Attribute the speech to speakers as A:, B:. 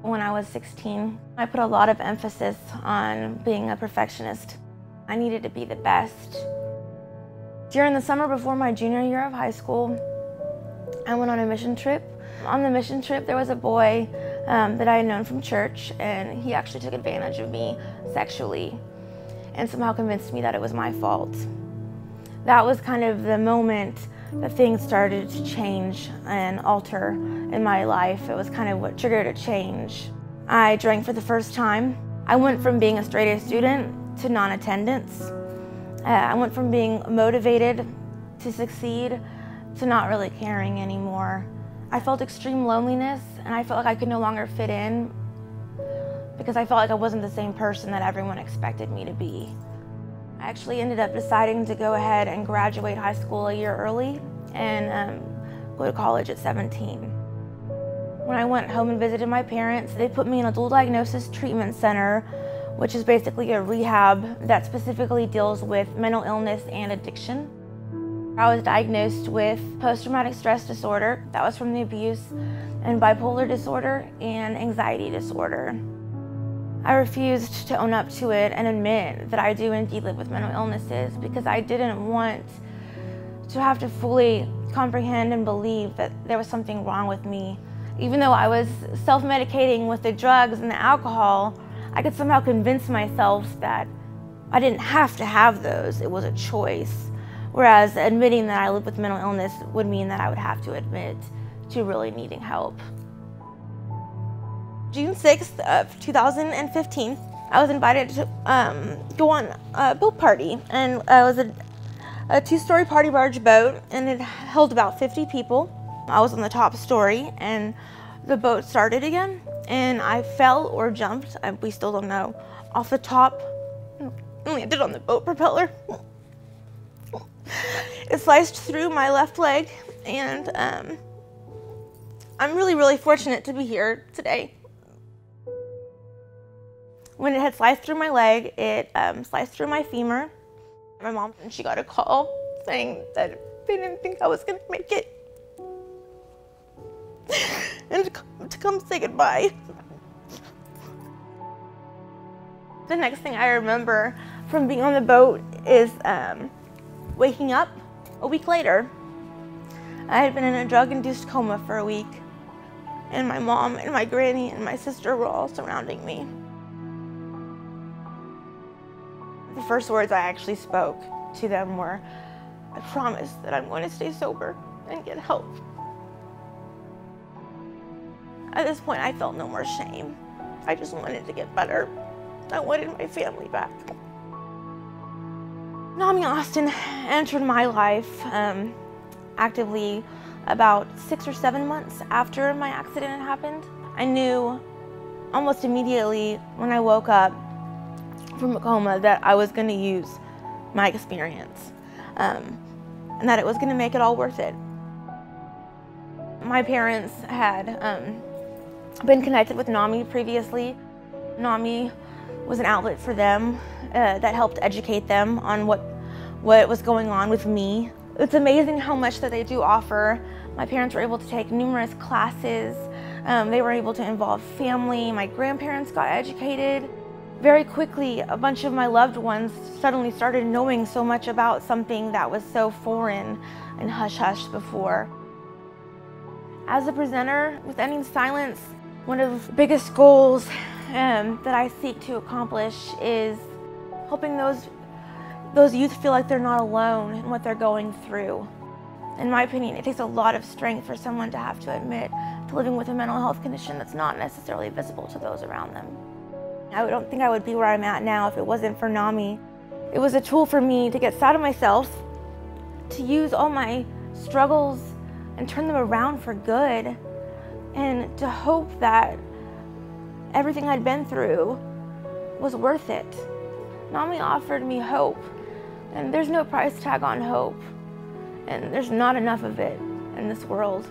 A: When I was 16, I put a lot of emphasis on being a perfectionist. I needed to be the best. During the summer before my junior year of high school, I went on a mission trip. On the mission trip, there was a boy that I had known from church, and he actually took advantage of me sexually and somehow convinced me that it was my fault. That was kind of the moment that things started to change and alter in my life. It was kind of what triggered a change. I drank for the first time. I went from being a straight-A student to non-attendance. I went from being motivated to succeed to not really caring anymore. I felt extreme loneliness, and I felt like I could no longer fit in because I felt like I wasn't the same person that everyone expected me to be. I actually ended up deciding to go ahead and graduate high school a year early and go to college at 17. When I went home and visited my parents, they put me in a dual diagnosis treatment center, which is basically a rehab that specifically deals with mental illness and addiction. I was diagnosed with post-traumatic stress disorder, that was from the abuse, and bipolar disorder and anxiety disorder. I refused to own up to it and admit that I do indeed live with mental illnesses because I didn't want to have to fully comprehend and believe that there was something wrong with me. Even though I was self-medicating with the drugs and the alcohol, I could somehow convince myself that I didn't have to have those, it was a choice. Whereas admitting that I live with mental illness would mean that I would have to admit to really needing help. June 6th of 2015, I was invited to go on a boat party, and it was a two-story party barge boat, and it held about 50 people. I was on the top story, and the boat started again, and I fell or jumped, we still don't know, off the top and landed on the boat propeller. It sliced through my left leg, and I'm really fortunate to be here today. When it had sliced through my leg, it sliced through my femur. My mom, and she got a call saying that they didn't think I was gonna make it. And to come say goodbye. The next thing I remember from being on the boat is waking up a week later. I had been in a drug-induced coma for a week, and my mom and my granny and my sister were all surrounding me. The first words I actually spoke to them were, "I promise that I'm going to stay sober and get help." At this point, I felt no more shame. I just wanted to get better. I wanted my family back. NAMI Austin entered my life actively about 6 or 7 months after my accident had happened. I knew almost immediately when I woke up from a coma that I was going to use my experience and that it was going to make it all worth it. My parents had been connected with NAMI previously. NAMI was an outlet for them that helped educate them on what was going on with me. It's amazing how much that they do offer. My parents were able to take numerous classes. They were able to involve family. My grandparents got educated. Very quickly, a bunch of my loved ones suddenly started knowing so much about something that was so foreign and hush-hush before. As a presenter with Ending Silence, one of the biggest goals that I seek to accomplish is helping those youth feel like they're not alone in what they're going through. In my opinion, it takes a lot of strength for someone to have to admit to living with a mental health condition that's not necessarily visible to those around them. I don't think I would be where I'm at now if it wasn't for NAMI. It was a tool for me to get sad of myself, to use all my struggles and turn them around for good, and to hope that everything I'd been through was worth it. NAMI offered me hope, and there's no price tag on hope, and there's not enough of it in this world.